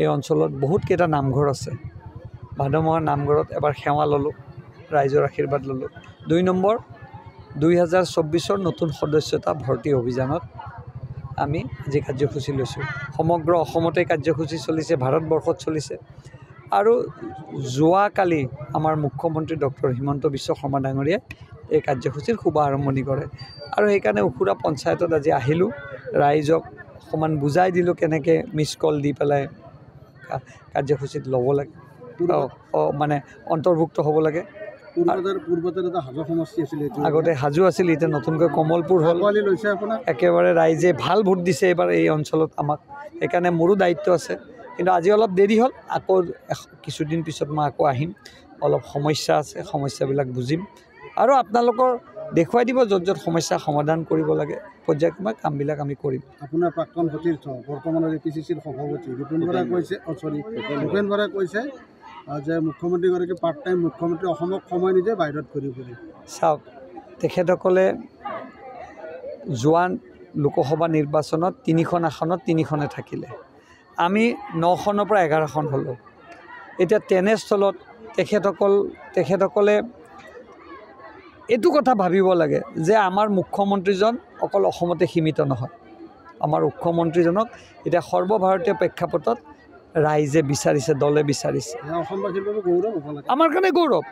এই অঞ্চলত বহুত কেইটা নামঘৰ আছে ভাদমহা নামঘৰত এবাৰ সেৱা ল'লোঁ ৰাইজৰ আশীৰ্বাদ ল'লোঁ 2 নম্বৰ 2024 নতুন সদস্যতা ভৰ্তি অভিযানত আমি আজি কাৰ্যসূচী লৈছোঁ সমগ্ৰ অসমতে কাৰ্যসূচী চলিছে ভাৰতবৰ্ষত চলিছে আৰু যোৱাকালি আমাৰ মুখ্যমন্ত্ৰী ডক্টৰ হিমন্ত বিশ্ব শৰ্মা ডাঙৰীয়াই এই কাৰ্যসূচীৰ শুভ আৰম্ভণি কৰে আৰু সেইকাৰণে উখুৰা পঞ্চায়তত আজি আহিলোঁ ৰাইজক অকণমান বুজাই দিলোঁ কেনেকৈ মিছ কল দি পেলাই কাৰ্যসূচীত ল'ব লাগে মানে অন্তৰ্ভুক্ত হ'ব লাগে আগতে হাজো আছিল এতিয়া নতুনকৈ কমলপুৰ হ'ল একেবাৰে ৰাইজে ভাল ভোট দিছে এইবাৰ এই অঞ্চলত আমাক সেইকাৰণে মোৰো দায়িত্ব আছে কিন্তু আজি অলপ দেৰি হ'ল আকৌ কিছুদিন পিছত মই আকৌ আহিম অলপ সমস্যা আছে সমস্যাবিলাক বুজিম আৰু আপোনালোকৰ দেখুৱাই দিব য'ত য'ত সমস্যা সমাধান কৰিব লাগে পৰ্যায়ক্ৰমে কামবিলাক আমি কৰিম আপোনাৰ প্ৰাক্তন সতীৰ্থ বৰ্তমানৰ APCCৰ সভাপতি ভূপেন বৰাই কৈছে যে মুখ্যমন্ত্ৰীগৰাকী পাৰ্ট টাইম মুখ্যমন্ত্ৰী অসমক সময় নিদিয়ে বাহিৰত ঘূৰি ফুৰে চাওক তেখেতসকলে যোৱা লোকসভা নিৰ্বাচনত 3খন আসনত 3খনে থাকিলে আমি 9খনৰ পৰা 11খন হ'লোঁ এতিয়া তেনেস্থলত তেখেতসকলে এইটো কথা ভাবিব লাগে যে আমাৰ মুখ্যমন্ত্ৰীজন অকল অসমতে সীমিত নহয় আমাৰ মুখ্যমন্ত্ৰীজনক এতিয়া সৰ্বভাৰতীয় প্ৰেক্ষাপটত ৰাইজে বিচাৰিছে দলে বিচাৰিছে অসমবাসীৰ বাবে গৌৰৱ হ'ব লাগে আমাৰ কাৰণে গৌৰৱ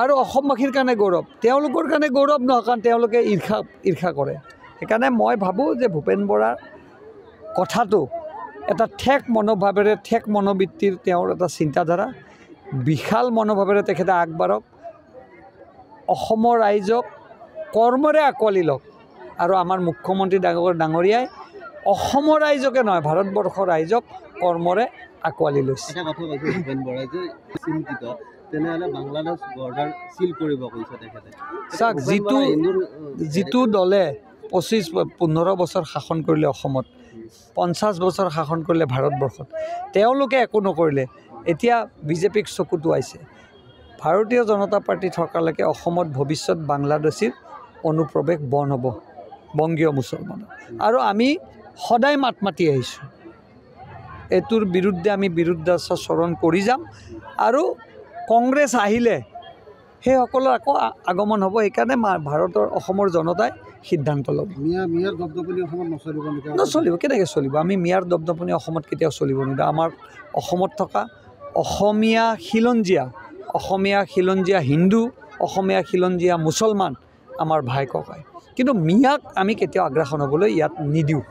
আৰু অসমবাসীৰ কাৰণে গৌৰৱ তেওঁলোকৰ কাৰণে গৌৰৱ নহয় কাৰণ তেওঁলোকে ঈৰ্ষা কৰে সেইকাৰণে মই ভাবোঁ যে ভূপেন বৰাৰ কথাটো এটা ঠেক মনোভাৱেৰে ঠেক মনোবৃত্তিৰ তেওঁৰ এটা চিন্তাধাৰা বিশাল মনোভাৱেৰে তেখেতে আগবাঢ়ক অসমৰ ৰাইজক কৰ্মৰে আঁকোৱালি লওক আৰু আমাৰ মুখ্যমন্ত্ৰী ডাঙৰীয়াই অসমৰ ৰাইজকে নহয় ভাৰতবৰ্ষৰ ৰাইজক কৰ্মৰে আঁকোৱালি লৈছে ভূপেন বৰাই যে চিন্তিত তেনেহ'লে বাংলাদেশ বৰ্ডাৰ চিল কৰিব কৈছে তেখেতে চাওক যিটো দলে 15 বছৰ শাসন কৰিলে অসমত 50 বছৰ শাসন কৰিলে ভাৰতবৰ্ষত তেওঁলোকে একো নকৰিলে এতিয়া বিজেপিক চকুটো আহিছে ভাৰতীয় জনতা পাৰ্টি থকালৈকে অসমত ভৱিষ্যত বাংলাদেশীৰ অনুপ্ৰৱেশ বন্ধ হ'ব বংগীয় মুছলমানৰ আৰু আমি সদায় মাত মাতি আহিছোঁ এইটোৰ বিৰুদ্ধে আমি বিৰুদ্ধাচৰণ কৰি যাম আৰু কংগ্ৰেছ আহিলে সেইসকলৰ আকৌ আগমন হ'ব সেইকাৰণে ভাৰতৰ অসমৰ জনতাই সিদ্ধান্ত ল'ব মিয়াৰ দপদপনি অসমত নচলিব কেনেকৈ চলিব আমি মিয়াৰ দপদপনি অসমত কেতিয়াও চলিব নিদিওঁ আমাৰ অসমত থকা অসমীয়া খিলঞ্জীয়া হিন্দু অসমীয়া খিলঞ্জীয়া মুছলমান আমাৰ ভাই ককাই কিন্তু মিয়াক আমি কেতিয়াও আগ্ৰাসন হ'বলৈ ইয়াত নিদিওঁ